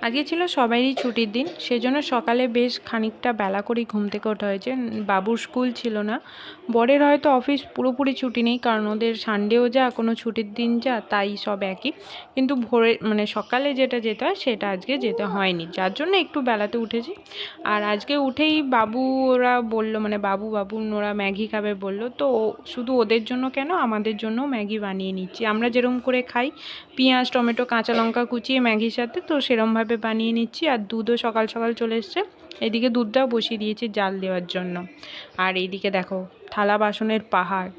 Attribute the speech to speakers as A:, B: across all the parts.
A: আজকে ছিল সবারই ছুটির দিন, সেজন্য সকালে বেশ খানিকটা বেলা করেই ঘুম থেকে ওঠা হয়েছে। বাবুর স্কুল ছিল না, বরের হয়তো অফিস পুরোপুরি ছুটি নেই, কারণ ওদের সানডেও যা কোনো ছুটির দিন যা তাই সব একই। কিন্তু ভোরে মানে সকালে যেটা যেতে হয় সেটা আজকে যেতে হয়নি, যার জন্য একটু বেলাতে উঠেছি। আর আজকে উঠেই বাবু ওরা বলল, মানে বাবুন ওরা ম্যাগি খাবে বললো, তো শুধু ওদের জন্য কেন আমাদের জন্য ম্যাগি বানিয়ে নিচ্ছি। আমরা যেরকম করে খাই পেঁয়াজ টমেটো কাঁচা লঙ্কা কুচিয়ে ম্যাগির সাথে, তো সেরমভাবে বানিয়ে নিচ্ছি। আর দুধও সকাল সকাল চলে এসছে, এদিকে দুধটাও বসিয়ে দিয়েছি জাল দেওয়ার জন্য। আর এইদিকে দেখো থালা বাসনের পাহাড়,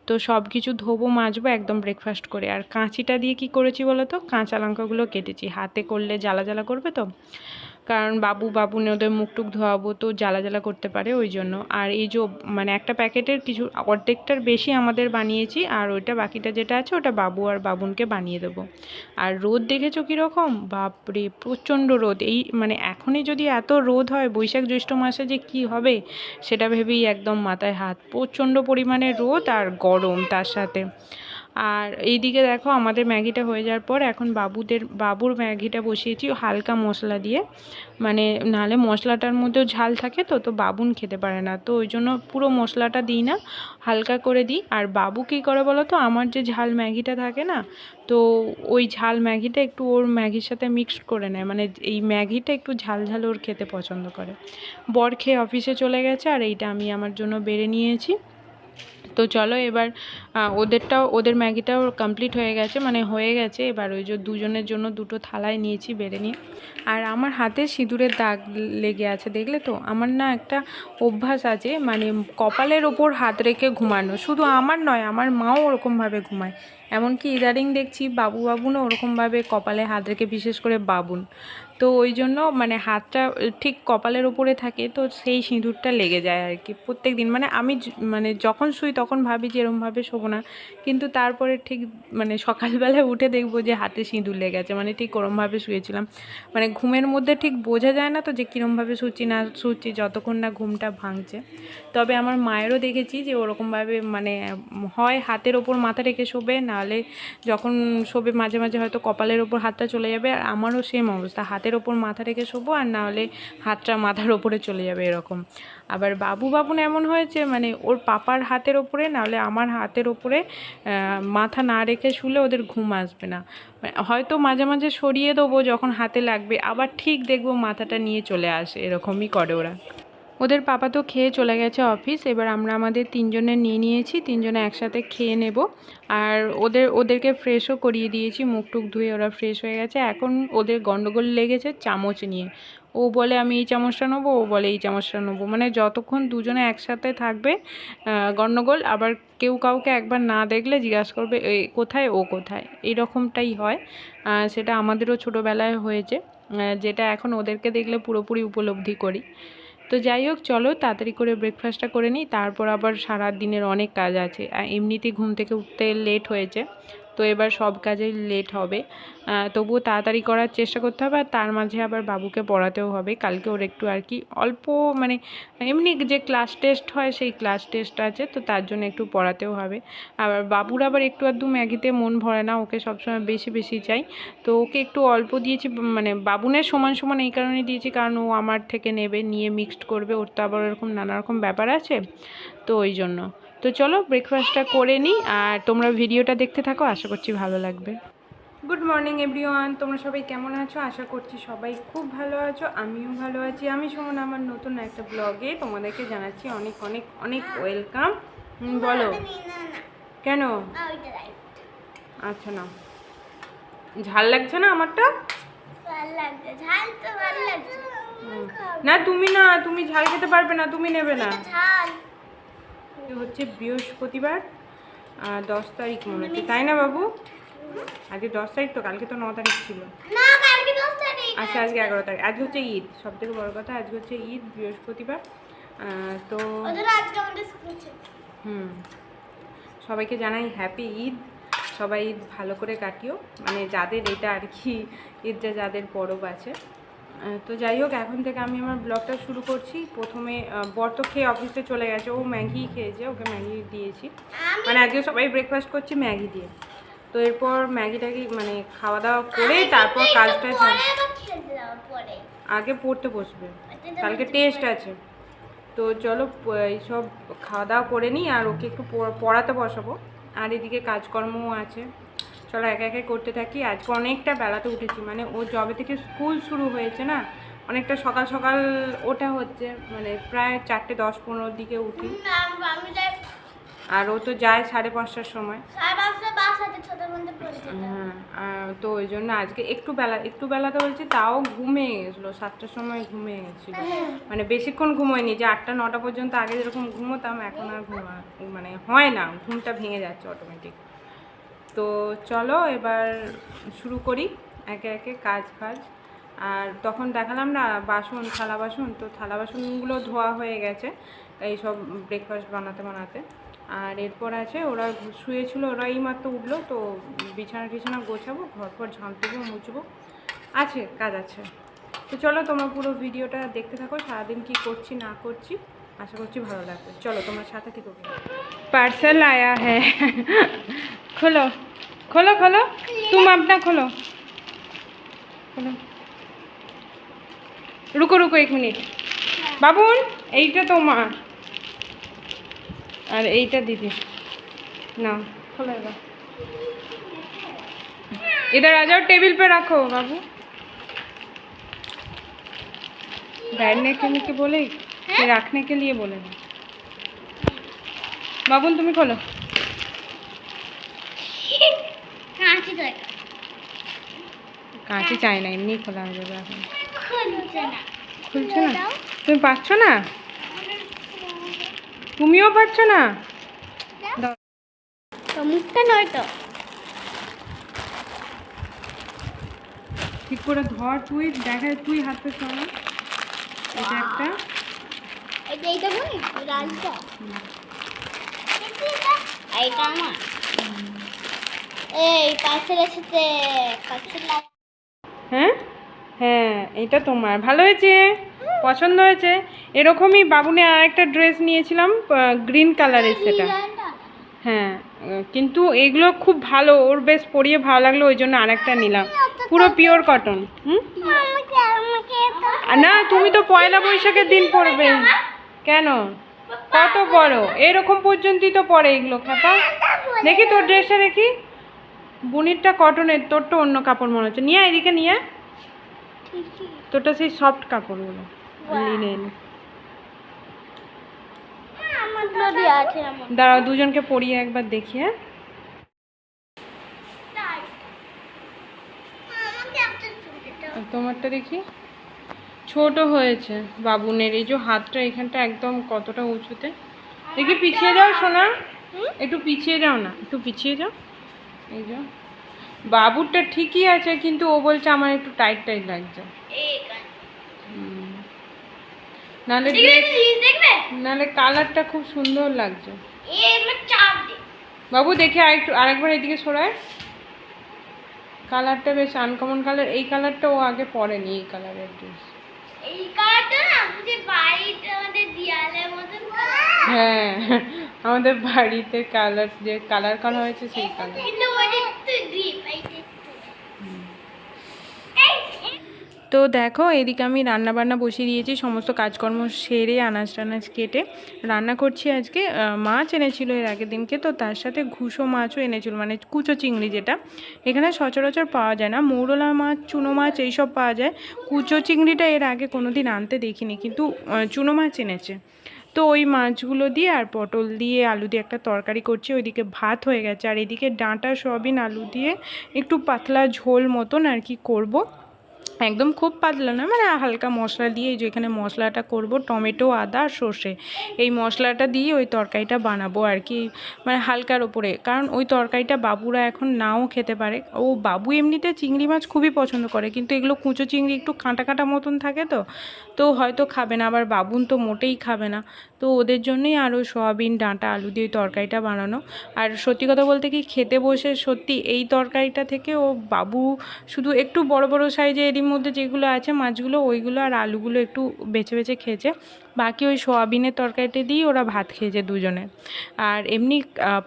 A: তো সব কিছু ধোবো মাজবো একদম ব্রেকফাস্ট করে। আর কাঁচিটা দিয়ে কি করেছি বলো তো, কাঁচা লঙ্কাগুলো কেটেছি, হাতে করলে জ্বালা জ্বালা করবে তো, কারণ বাবুনে ওদের মুখ টুক ধোয়াবো তো জ্বালা জ্বালা করতে পারে ওই জন্য। আর এই যে মানে একটা প্যাকেটের কিছু অর্ধেকটার বেশি আমাদের বানিয়েছি, আর ওইটা বাকিটা যেটা আছে ওটা বাবু আর বাবুনকে বানিয়ে দেবো। আর রোদ দেখেছো কীরকম, বাপরে প্রচণ্ড রোদ। এই মানে এখনই যদি এত রোদ হয়, বৈশাখ জ্যৈষ্ঠ মাসে যে কি হবে সেটা ভেবেই একদম মাথায় হাত। প্রচণ্ড পরিমাণে রোদ আর গরম তার সাথে। আর এইদিকে দেখো আমাদের ম্যাগিটা হয়ে যাওয়ার পর এখন বাবুর ম্যাগিটা বসিয়েছি হালকা মশলা দিয়ে, মানে নাহলে মশলাটার মধ্যেও ঝাল থাকে, তো বাবুন খেতে পারে না, তো ওই জন্য পুরো মশলাটা দিই না, হালকা করে দিই। আর বাবু কী করে বলো তো, আমার যে ঝাল ম্যাগিটা থাকে না, তো ওই ঝাল ম্যাগিটা একটু ওর ম্যাগির সাথে মিক্সড করে নেয়, মানে এই ম্যাগিটা একটু ঝাল ঝাল ওর খেতে পছন্দ করে। বর খেয়ে অফিসে চলে গেছে, আর এইটা আমি আমার জন্য বেড়ে নিয়েছি। তো চলো এবার ওদের ম্যাগিটাও কমপ্লিট হয়ে গেছে, মানে হয়ে গেছে। এবার ওই যে দুজনের জন্য দুটো থালায় নিয়েছি বেড়ে নিয়ে। আর আমার হাতে সিঁদুরের দাগ লেগে আছে, দেখলে তো। আমার না একটা অভ্যাস আছে, মানে কপালের ওপর হাত রেখে ঘুমানো, শুধু আমার নয় আমার মাও ওরকমভাবে ঘুমায়। এমনকি ইদারিং দেখছি বাবুনও ওরকমভাবে কপালে হাত রেখে, বিশেষ করে বাবুন। তো ওই জন্য মানে হাতটা ঠিক কপালের ওপরে থাকে, তো সেই সিঁদুরটা লেগে যায় আর কি প্রত্যেক দিন। মানে আমি মানে যখন শুই তখন ভাবি যে এরমভাবে শোবো না, কিন্তু তারপরে ঠিক মানে সকালবেলায় উঠে দেখবো যে হাতে সিঁদুর লেগে গেছে, মানে ঠিক ওরমভাবে শুয়েছিলাম। মানে ঘুমের মধ্যে ঠিক বোঝা যায় না তো যে কীরমভাবে শুচ্ছি না শুচ্ছি, যতক্ষণ না ঘুমটা ভাঙছে। তবে আমার মায়েরও দেখেছি যে ওরকমভাবে মানে হয় হাতের ওপর মাথা রেখে শোবে, নাহলে যখন শোবে মাঝে মাঝে হয়তো কপালের ওপর হাতটা চলে যাবে। আর আমারও সেম অবস্থা, হাতের ওপর মাথা রেখে শোবো, আর নাহলে হাতটা মাথার ওপরে চলে যাবে এরকম। আবার বাবুন এমন হয়েছে, মানে ওর পাপার হাতের ওপরে নাহলে আমার হাতের ওপরে মাথা না রেখে শুলে ওদের ঘুম আসবে না। হয়তো মাঝে মাঝে সরিয়ে দেবো যখন হাতে লাগবে, আবার ঠিক দেখবো মাথাটা নিয়ে চলে আসে, এরকমই করে ওরা। ওদের পাপা তো খেয়ে চলে গেছে অফিস, এবার আমরা আমাদের তিনজনের নিয়ে নিয়েছি, তিনজনে একসাথে খেয়ে নেব। আর ওদেরকে ফ্রেশও করিয়ে দিয়েছি, মুখ টুক ধুয়ে ওরা ফ্রেশ হয়ে গেছে। এখন ওদের গন্ডগোল লেগেছে চামচ নিয়ে, ও বলে আমি এই চামচটা নেবো, ও বলে এই চামচটা নেবো, মানে যতক্ষণ দুজনে একসাথে থাকবে গন্ডগোল। আবার কেউ কাউকে একবার না দেখলে জিজ্ঞাসা করবে এ কোথায় ও কোথায়, এইরকমটাই হয়। সেটা আমাদেরও ছোটোবেলায় হয়েছে, যেটা এখন ওদেরকে দেখলে পুরোপুরি উপলব্ধি করি। তো যাই হোক, চলো তাড়াতাড়ি করে ব্রেকফাস্টটা করে নিই, তারপর আবার সারা দিনের অনেক কাজ আছে। এমনিতেই ঘুম থেকে উঠতে লেট হয়েছে, তো এবার সব কাজে লেট হবে। তবুও তাড়াতাড়ি করার চেষ্টা করতে হবে। আর তার মাঝে আবার বাবুকে পড়াতেও হবে, কালকে ওর একটু আর কি অল্প মানে এমনি যে ক্লাস টেস্ট হয় সেই ক্লাস টেস্ট আছে, তো তার জন্য একটু পড়াতেও হবে। আবার বাবুর আবার একটু আধটু ম্যাগিতে মন ভরে না, ওকে সবসময় বেশি বেশি চাই। তো ওকে একটু অল্প দিয়েছি, মানে বাবুনের সমান সমান এই কারণে দিয়েছি কারণ ও আমার থেকে নেবে, নিয়ে মিক্সড করবে, ওর তো আবার এরকম নানা রকম ব্যাপার আছে, তো ওই জন্য। তো চলো ব্রেকফাস্টটা করে নিই, আর তোমরা ভিডিওটা দেখতে থাকো, আশা করছি ভালো লাগবে। গুড মর্নিং এভরিওয়ান, তোমরা সবাই কেমন আছো? আশা করছি সবাই খুব ভালো আছো, আমিও ভালো আছি। আমি সুমন, আমার নতুন একটা ব্লগে তোমাদেরকে জানাচ্ছি অনেক অনেক অনেক ওয়েলকাম। বলো কেন? আচ্ছা না, ঝাল লাগছে না আমারটা? না তুমি ঝাল খেতে পারবে না, তুমি নেবে না। হচ্ছে বৃহস্পতিবার, 10 তারিখ মনে হচ্ছে, তাই না বাবু? আজকে 10 তারিখ তো, কালকে তো 9 তারিখ ছিল। আচ্ছা আজকে 11 তারিখ, আজকে হচ্ছে ঈদ, সব থেকে বড় কথা আজকে হচ্ছে ঈদ, বৃহস্পতিবার। তো সবাইকে জানাই হ্যাপি ঈদ। সবাই ঈদ ভালো করে কাটিও, মানে যাদের এটা আর কি ঈদটা যাদের পরব আছে। তো যাই হোক, এখন থেকে আমি আমার ব্লগটা শুরু করছি। প্রথমে বর তো খেয়ে অফিসে চলে গেছে, ও ম্যাগি খেয়েছে, ওকে ম্যাগি দিয়েছি, মানে আজকে সবাই ব্রেকফাস্ট করছি ম্যাগি দিয়ে। তো এরপর ম্যাগিটাকে মানে খাওয়া দাওয়া করে তারপর কাজটা আগে পড়তে বসবে, কালকে টেস্ট আছে। তো চলো এইসব খাওয়া দাওয়া করে নিই, আর ওকে একটু পড়াতে বসাবো, আর এদিকে কাজকর্মও আছে। চলো একে একে করতে থাকি। আজকে অনেকটা বেলাতে উঠেছি, মানে ও যবে থেকে স্কুল শুরু হয়েছে না, অনেকটা সকাল সকাল ওঠা হচ্ছে, মানে প্রায় 4:10-15 দিকে উঠি, আর ও তো যায় 5:30টার সময়। হ্যাঁ, তো ওই জন্য আজকে একটু বেলাতে বলছি, তাও ঘুমিয়ে গেছিলো, 7টার সময় ঘুমিয়ে গেছিলো, মানে বেশিক্ষণ ঘুমোয়নি, যে 8টা-9টা পর্যন্ত আগে যেরকম ঘুমোতাম এখন আর মানে হয় না, ঘুমটা ভেঙে যাচ্ছে অটোমেটিক। তো চলো এবার শুরু করি একে একে কাজ। আর তখন দেখালাম না থালা বাসন, তো থালা বাসনগুলো ধোয়া হয়ে গেছে এই সব ব্রেকফাস্ট বানাতে। আর এরপর আছে, ওরা শুয়েছিল, ওরা এইমাত্র উঠলো, তো বিছানা গোছাবো, ঘর ঝাঁট দেবো, মুছবো, কাজ আছে। তো চলো তোমরা পুরো ভিডিওটা দেখতে থাকো, সারাদিন কি করছি না করছি, আশা করছি ভালো লাগবে। চলো তোমার সাথে থেকো। पार्सल आया है। खोलो खोलो खोलो, तुम अपना खोलो खोलो। रुको रुको 1 मिनट। बाबुन এইটা তোমার আর এইটা দিদি না, खोलो এবার। इधर आ जाओ, टेबल पे रखो बाबू। बैठने के लिए बोले कि रखने के लिए बोले? बाबुन तुम्हें खोलो। কাঁচি চাই না, এমনি খোলা হয়ে যাবে এখন। খুলছে না? তুমি পাচ্ছ না? তুমিও পাচ্ছ না?
B: মুখটা নয় তো,
A: ঠিক করে ধর, তুই দেখা, তুই হাতে সরা। এটা একটা,
B: এইটা বলি লালটা, এইটা আমার। এই পার্সেলের সাথে পার্সেল।
A: হ্যাঁ হ্যাঁ, এটা তোমার। ভালো হয়েছে, পছন্দ হয়েছে। এরকমই বাবুনে আর একটা ড্রেস নিয়েছিলাম, গ্রিন কালারের, সেটা। হ্যাঁ, কিন্তু এগুলো খুব ভালো, ওর বেশ পরিয়ে ভালো লাগলো, ওই জন্য আরেকটা নিলাম, পুরো পিওর কটন। না, তুমি তো পয়লা বৈশাখের দিন পরবে। কেন, কত বড়, এরকম পর্যন্তই তো পরে এগুলো। খাপা দেখি তোর ড্রেসটা, দেখি। বুনিরটা কটনের, তোরটা অন্য কাপড় মনে হচ্ছে। নিয়ে এদিকে নিয়ে, তোরটা সেই সফট কাপড়গুলো, লিনেন। দাঁড়াও, দুজনকে পরিয়ে একবার দেখি। হ্যাঁ, তোমারটা দেখি, ছোট হয়েছে বাবুনের। এই যে হাতটা এখানটা একদম কতটা উঁচুতে, দেখি। পিছিয়ে যাও সোনা, একটু পিছিয়ে যাও না, একটু পিছিয়ে যাও। এই যে বাবুরটা ঠিকই আছে, কিন্তু ও বলছে আমার একটু টাইট লাগছে। নাহলে কালারটা খুব সুন্দর লাগছে। বাবু দেখে আরেকবার এদিকে সরায়। কালারটা বেশ আনকমন কালার। এই কালারটা ও আগে পরেনি, এই কালারের ড্রেস। হ্যাঁ, আমাদের বাড়িতে কালার, যে কালার করা হয়েছে সেই কালার। তো দেখো, এদিকে আমি রান্না বান্না বসিয়ে দিয়েছি, সমস্ত কাজকর্ম সেরে আনাজ টানাজ কেটে রান্না করছি। আজকে মাছ এনেছিল এর আগের দিনকে, তো তার সাথে ঘুষো মাছও এনেছিল, মানে কুচো চিংড়ি, যেটা এখানে সচরাচর পাওয়া যায় না। মৌরলা মাছ, চুনো মাছ এইসব পাওয়া যায়। কুচো চিংড়িটা এর আগে কোনো দিন আনতে দেখিনি, কিন্তু চুনো মাছ এনেছে। তো ওই মাছগুলো দিয়ে আর পটল দিয়ে আলু দিয়ে একটা তরকারি করছি। ওইদিকে ভাত হয়ে গেছে, আর এদিকে ডাঁটা সয়াবিন আলু দিয়ে একটু পাতলা ঝোল মতন আর কি করব। একদম খুব পাতলা না, মানে হালকা মশলা দিয়ে। এই যে এখানে মশলাটা করব, টমেটো, আদা আর সর্ষে, এই মশলাটা দিয়ে ওই তরকারিটা বানাবো আর কি, মানে হালকার ওপরে। কারণ ওই তরকারিটা বাবুরা এখন নাও খেতে পারে। ও বাবু এমনিতে চিংড়ি মাছ খুবই পছন্দ করে, কিন্তু এগুলো কুঁচো চিংড়ি একটু কাঁটা কাঁটা মতন থাকে, তো হয়তো খাবে না। আবার বাবুন তো মোটেই খাবে না, তো ওদের জন্যই আরও সয়াবিন, ডাঁটা, আলু দিয়ে ওই তরকারিটা বানানো। আর সত্যি কথা বলতে কি, খেতে বসে সত্যি এই তরকারিটা থেকে ও বাবু শুধু একটু বড় বড় সাইজে এরই মধ্যে যেগুলো আছে মাছগুলো ওইগুলো আর আলুগুলো একটু বেছে বেছে খেয়েছে, বাকি ওই সোয়াবিনের তরকারিটা দিয়েই ওরা ভাত খেয়েছে দুজনে। আর এমনি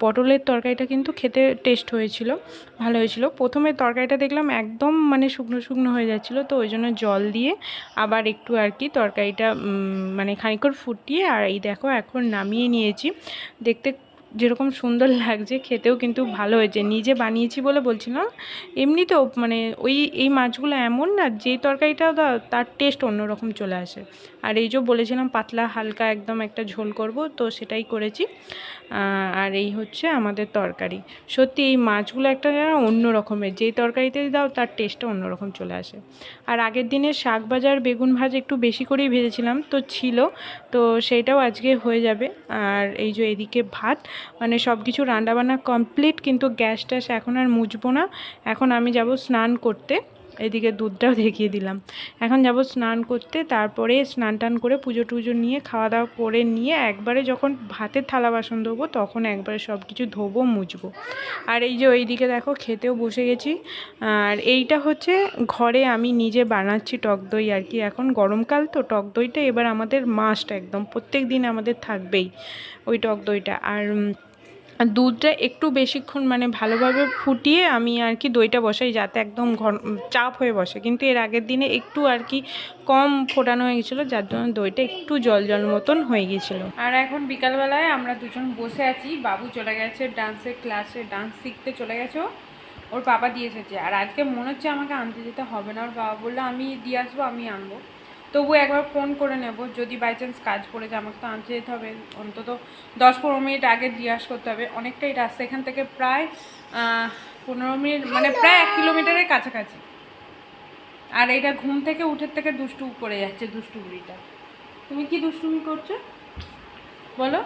A: পটলের তরকারিটা কিন্তু খেতে টেস্ট হয়েছিল, ভালো হয়েছিল। প্রথমে তরকারিটা দেখলাম একদম মানে শুকনো শুকনো হয়ে যাচ্ছিলো, তো ওই জন্য জল দিয়ে আবার একটু আর কি তরকারিটা মানে খানিকক্ষণ ফুটিয়ে আর এই দেখো এখন নামিয়ে নিয়েছি। দেখতে যেরকম সুন্দর লাগছে, খেতেও কিন্তু ভালো হয়েছে। নিজে বানিয়েছি বলে বলছিলাম, এমনিতেও মানে এই মাছগুলো এমন না, যেই তরকারিটা দাও তার টেস্ট অন্যরকম চলে আসে। আর এই যে বলেছিলাম পাতলা হালকা একদম একটা ঝোল করব, তো সেটাই করেছি। আর এই হচ্ছে আমাদের তরকারি। সত্যি এই মাছগুলো একটা যেন অন্য রকমের, যেই তরকারিতেই দাও তার টেস্টটা অন্যরকম চলে আসে। আর আগের দিনের শাক ভাজা আর বেগুন ভাজা একটু বেশি করেই ভেজেছিলাম, তো ছিল, তো সেইটাও আজকে হয়ে যাবে। আর এই যে এদিকে ভাত, মানে সব কিছু রান্নাবান্না কমপ্লিট, কিন্তু গ্যাস ট্যাস এখন আর মুছবো না। এখন আমি যাব স্নান করতে। এদিকে দুধটাও দেখিয়ে দিলাম। এখন যাব স্নান করতে, তারপরে স্নান টান করে পুজো টুজো নিয়ে খাওয়া দাওয়া করে নিয়ে একবারে যখন ভাতের থালা বাসন ধোবো তখন একবারে সব কিছু ধোবো মুছবো। আর এই যে ওইদিকে দেখো খেতেও বসে গেছি। আর এইটা হচ্ছে ঘরে আমি নিজে বানাচ্ছি টক দই আর কি। এখন গরমকাল তো টক দইটা এবার আমাদের মাস্ট, একদম প্রত্যেক দিন আমাদের থাকবেই ওই টক দইটা। আর দুধটা একটু বেশিক্ষণ মানে ভালোভাবে ফুটিয়ে আমি আর কি দইটা বসাই, যাতে একদম চাপ হয়ে বসে, কিন্তু এর আগের দিনে একটু আর কি কম ফোটানো হয়ে গেছিলো, যার জন্য দইটা একটু জল জল মতন হয়ে গিয়েছিলো। আর এখন বিকালবেলায় আমরা দুজন বসে আছি। বাবু চলে গেছে ডান্সের ক্লাসে, ডান্স শিখতে চলে গেছে, ওর বাবা দিয়ে এসেছে। আর আজকে মনে হচ্ছে আমাকে আনতে যেতে হবে না, ওর বাবা বললো আমি দিয়ে আসবো, আমি আনবো। তবু একবার ফোন করে নেব, যদি বাই চান্স কাজ পড়ে যায়, আমাকে তো আনতে যেতে হবে, অন্তত 10-15 মিনিট আগে জিজ্ঞাসা করতে হবে। অনেকটাই রাস্তা, এখান থেকে প্রায় 15 মিনিট, মানে প্রায় 1 কিলোমিটারের কাছাকাছি। আর এইটা ঘুম থেকে উঠে থেকে দুষ্টু করে যাচ্ছে, দুষ্টু বুড়িটা। তুমি কি দুষ্টুমি করছো বলো?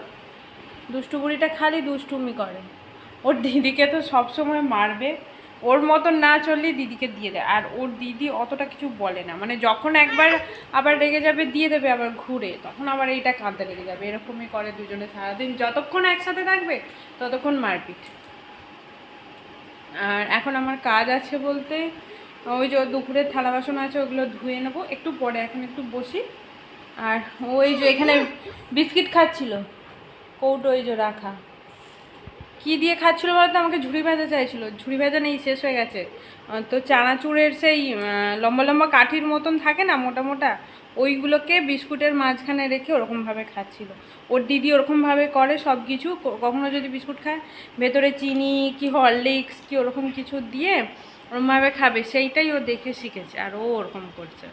A: দুষ্টু বুড়িটা খালি দুষ্টুমি করে, ওর দিদিকে তো সবসময় মারবে, ওর মতন না চললে দিদিকে দিয়ে দেয়। আর ওর দিদি অতটা কিছু বলে না, মানে যখন একবার আবার রেগে যাবে দিয়ে দেবে আবার ঘুরে, তখন আবার এইটা কাঁদতে লেগে যাবে। এরকমই করে দুজনে সারাদিন, যতক্ষণ একসাথে থাকবে ততক্ষণ মারপিট। আর এখন আমার কাজ আছে বলতে ওই যে দুপুরের থালা বাসন আছে ওগুলো ধুয়ে নেবো একটু পরে, এখন একটু বসি। আর ওই যে এখানে বিস্কিট খাচ্ছিল, কৌটো ওই যে রাখা, কি দিয়ে খাচ্ছিলো বলতো, আমাকে ঝুড়ি ভাজা চাইছিল, ঝুড়ি ভাজা নেই, শেষ হয়ে গেছে। তো চানাচুরের সেই লম্বা লম্বা কাঠির মতন থাকে না, মোটা মোটা, ওইগুলোকে বিস্কুটের মাঝখানে রেখে ওরকমভাবে খাচ্ছিল। ওর দিদি ওরকমভাবে করে সব কিছু, কখনো যদি বিস্কুট খায় ভেতরে চিনি কি হরলিক্স কি ওরকম কিছু দিয়ে ওরকমভাবে খাবে, সেইটাই ও দেখে শিখেছে, আর ও ওরকম করছে।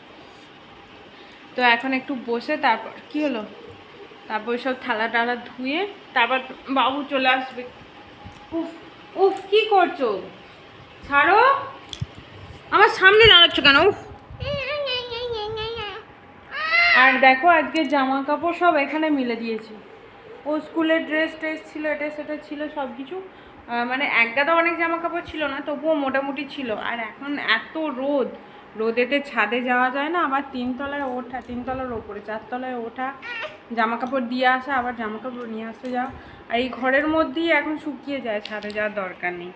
A: তো এখন একটু বসে তারপর কি হলো, তারপর সব থালা টালা ধুয়ে তারপর বাবু চলে আসবে। উফ উফ, কি করছো? ছাড়ো, আমার সামনে দাঁড়াচ্ছ কেন? উফ। আর দেখো আজকে জামা কাপড় সব এখানে মিলে দিয়েছি। ও স্কুলের ড্রেস ট্রেস ছিল, এটা সেটা ছিল সব কিছু, মানে একগাদা অনেক জামা কাপড় ছিল না, তবুও মোটামুটি ছিল। আর এখন এত রোদ, রোদেতে ছাদে যাওয়া যায় না, আবার তিনতলায় ওঠা, তিনতলার ওপরে 4 তলায় ওঠা, জামা কাপড় দিয়ে আসা, আবার জামা কাপড় নিয়ে আসতে যাও। আর এই ঘরের মধ্যেই এখন শুকিয়ে যায়, ছাদে যাওয়ার দরকার নেই,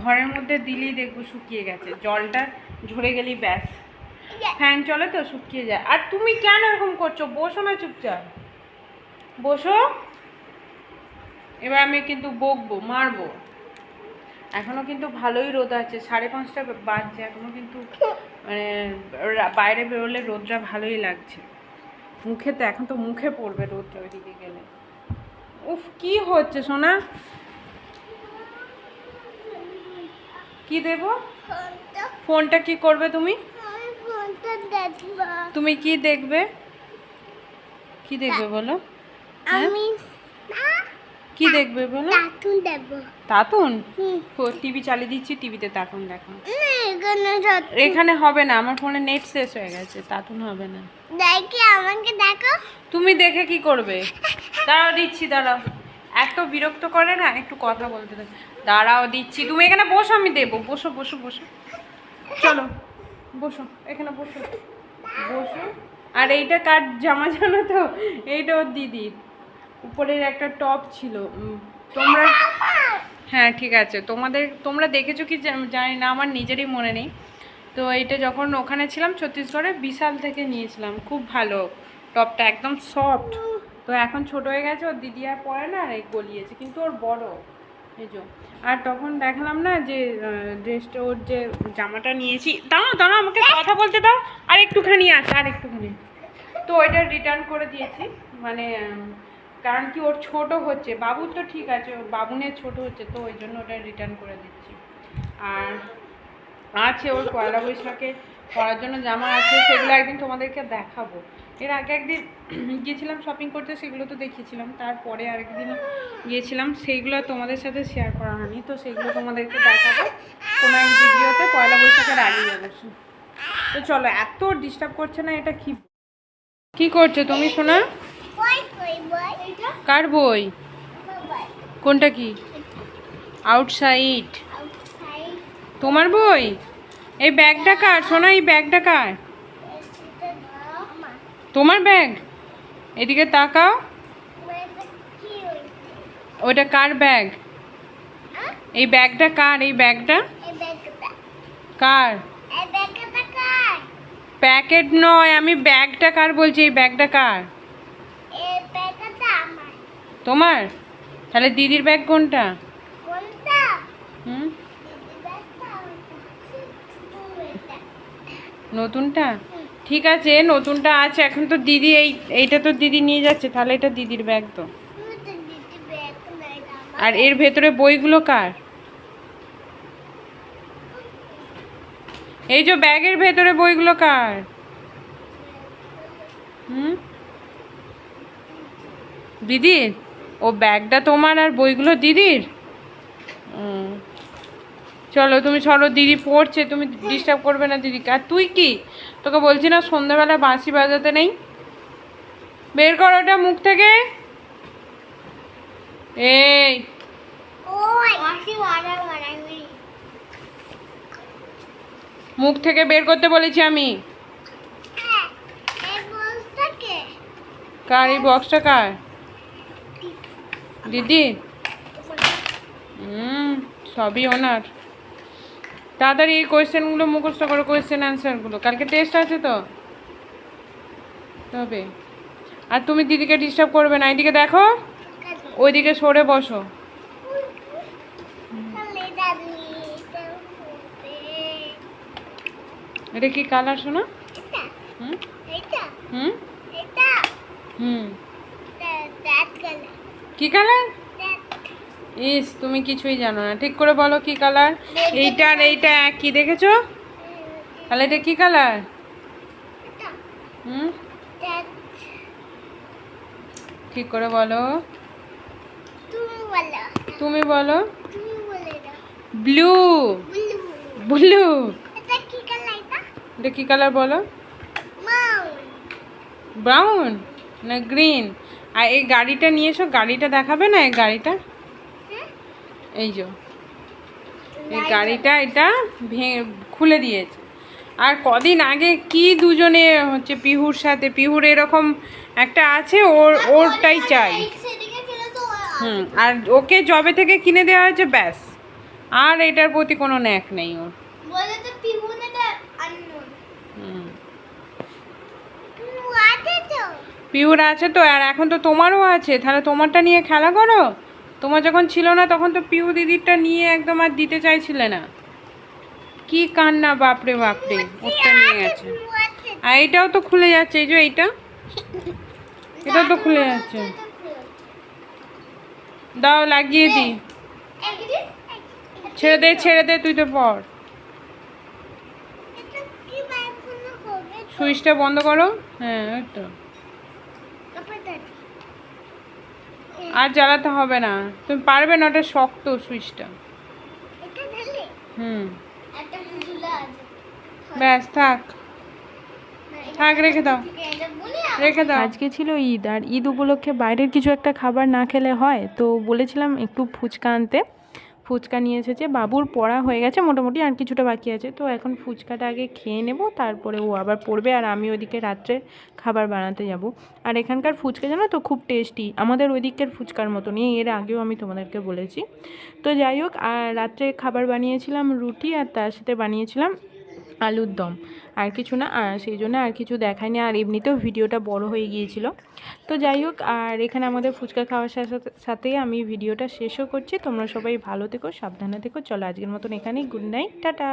A: ঘরের মধ্যে দিলেই দেখবো শুকিয়ে গেছে, জলটা ঝরে গেলেই ব্যাস, ফ্যান চলে তো শুকিয়ে যায়। আর তুমি কেন এরকম করছো? বসো না চুপচাপ, বসো। এবার আমি কিন্তু বকবো, মারবো। এখনো কিন্তু ভালোই রোদ আছে, 5:30টা বাজছে, এখনো কিন্তু মানে বাইরে বেরোলে রোদটা ভালোই লাগছে মুখে, তো এখন তো মুখে পড়বে রোদটা ওইদিকে গেলে। উফ, কি হচ্ছে সোনা? কি দেবো? ফোনটা কি করবে তুমি? তুমি কি দেখবে? কি দেখবে বলো?
B: আমি
A: কি দেখবে বলো?
B: কার্টুন দেখবো।
A: তাতুন? টিভি চালিয়ে দিচ্ছি, টিভিতে তাতুন দেখো।
B: এখানে
A: এখানে হবে না, আমার ফোনে নেট শেষ হয়ে গেছে, তাতুন হবে না।
B: দেখি, আমাকে দেখো।
A: তুমি দেখে কি করবে? দাঁড়াও দিচ্ছি, দাঁড়াও, এত বিরক্ত করে না, একটু কথা বলতে দেবে। দাঁড়াও দিচ্ছি, তুমি এখানে বসো, আমি দেবো, বসো বসো বসো, চলো বসো, এখানে বসো বসো। আর এইটা কার জামা জানো তো? এইটা ওর দিদির, উপরের একটা টপ ছিল। তোমরা, হ্যাঁ ঠিক আছে, তোমরা দেখেছো কি জানি না, আমার নিজেরই মনে নেই। তো এইটা যখন ওখানে ছিলাম ছত্তিশগড়ে বিশাল থেকে নিয়েছিলাম, খুব ভালো টপটা, একদম সফট। তো এখন ছোট হয়ে গেছে, ওর দিদি আর পরে না, আর এই গলিয়েছে, কিন্তু ওর বড় এই যে। আর তখন দেখালাম না যে ড্রেসটা, ওর যে জামাটা নিয়েছি, দাঁড়াও দাঁড়াও আমাকে কথা বলতে দাও, আর একটুখানি আছে, আর একটুখানি। তো ওইটা রিটার্ন করে দিয়েছি, মানে কারণ কি ওর ছোট হচ্ছে, বাবুর তো ঠিক আছে, ওর বাবুনের ছোট হচ্ছে, তো ওই জন্য ওটা রিটার্ন করে দিচ্ছি। আর আছে ওর পয়লা বৈশাখে পরার জন্য জামা আছে, সেগুলো একদিন তোমাদেরকে দেখাবো। এর আগে একদিন গিয়েছিলাম শপিং করতে, সেগুলো তো দেখিয়েছিলাম, তারপরে আরেকদিন গিয়েছিলাম, সেইগুলো তোমাদের সাথে শেয়ার করা হয়নি, তো সেগুলো তোমাদেরকে দেখাবো কোনো এক ভিডিওতে, পয়লা বৈশাখের আগেই অবশ্য। তো চলো, এত ডিস্টার্ব করছে না এটা, কি করছো তুমি শোনা? কার বই? কোনটা কি? আউটসাইড? তোমার বই? এই ব্যাগটা কার শোনা? এই ব্যাগটা কার? তোমার ব্যাগ? এদিকে তাকাও, ওটা কার ব্যাগ? এই ব্যাগটা কার? এই ব্যাগটা কার? প্যাকেট নয়, আমি ব্যাগটা কার বলছি, এই ব্যাগটা কার? তোমার? তাহলে দিদির ব্যাগ কোনটা? হুম, নতুনটা? ঠিক আছে, নতুনটা আছে, এখন তো দিদি এইটা তো দিদি নিয়ে যাচ্ছে, তাহলে এটা দিদির ব্যাগ তো। আর এর ভেতরে বইগুলো কার? এই যে ব্যাগের ভেতরে বইগুলো কার? হুম, দিদির? ও ব্যাগটা তোমার আর বইগুলো দিদির? চলো তুমি চলো, দিদি পড়ছে, তুমি ডিস্টার্ব করবে না দিদিকে। আর তুই কি, তোকে বলছি না সন্ধ্যাবেলা বাঁশি বাজাতে নেই? বের কর ওটা মুখ থেকে। এই মুখ থেকে বের করতে বলেছি আমি। কার এই বক্সটা কার? দিদি? সবই ওনার। তাড়াতাড়ি এই কোয়েশ্চেনগুলো মুখস্থ করো, কোয়েশ্চেন অ্যান্সারগুলো, কালকে টেস্ট আছে তো। তবে আর তুমি দিদিকে ডিস্টার্ব করবে না, এদিকে দেখো, ওইদিকে সরে বসো। এটা কি কালার শোনা? হুম হুম হুম, কি কালার? ইস, তুমি কিছুই জানো না, ঠিক করে বলো কি কালার? এইটা আর এইটা একই, দেখেছো? তাহলে এটা কি কালার? হুম, ঠিক করে বলো, তুমি বলো। ব্লু। ব্লু? এটা কি কালার বলো? ব্রাউন না গ্রিন? আর এই গাড়িটা নিয়ে এসো, গাড়িটা দেখাবে না, এই গাড়িটা, এই যে এই গাড়িটা, এটা খুলে দিয়েছে। আর কদিন আগে কি দুজনে হচ্ছে পিহুর সাথে, পিহুর এরকম একটা আছে, ওরটাই চাই। আর ওকে জবে থেকে কিনে দেওয়া হয়েছে, ব্যাস, আর এটার প্রতি কোনো ন্যাক নেই ওর। পিহুর আছে তো, আর এখন তো তোমারও আছে, তাহলে তোমারটা নিয়ে খেলা করো। তোমার যখন ছিল না তখন তো পিহু দিদিরটা নিয়ে একদম আর দিতে চাইছিলে না। কি কান্না, বাপরে বাপরে, ওরটা নিয়ে গেছে। আর এইটাও তো খুলে যাচ্ছে, এই যে এইটা, এটাও তো খুলে যাচ্ছে। দাও লাগিয়ে দি। ছেড়ে দে, তুই তো পড়। সুইচটা বন্ধ করো। হ্যাঁ, ওই তো। আর জ্বালাতে হবে না, তুমি পারবে না, ওটা শক্ত সুইচটা। ব্যাস থাক, রেখে দাও, রেখে দাও।
C: আজকে ছিল ঈদ, আর ঈদ উপলক্ষে বাইরের কিছু একটা খাবার না খেলে হয়, তো বলেছিলাম একটু ফুচকা আনতে। ফুচকা নিয়ে এসেছে, বাবুর পড়া হয়ে গেছে মোটামুটি, আর কিছুটা বাকি আছে, তো এখন ফুচকাটা আগে খেয়ে নেব, তারপরে ও আবার পড়বে, আর আমি ওদিকে রাত্রে খাবার বানাতে যাব। আর এখানকার ফুচকা জানো তো খুব টেস্টি, আমাদের ওই দিকের ফুচকার মতনই, এর আগেও আমি তোমাদেরকে বলেছি। তো যাই হোক, আর রাত্রে খাবার বানিয়েছিলাম রুটি, আর তার সাথে বানিয়েছিলাম আলুর দম, আর কিছু না। আর সেই জন্য আর কিছু দেখায়নি, আর এমনিতেও ভিডিওটা বড় হয়ে গিয়েছিল। তো যাই হোক, আর এখানে আমাদের ফুচকা খাওয়ার সাথেই আমি ভিডিওটা শেষও করছি। তোমরা সবাই ভালো থেকো, সাবধানে থেকো। চলো আজকের মতন এখানেই, গুড নাইট, টাটা।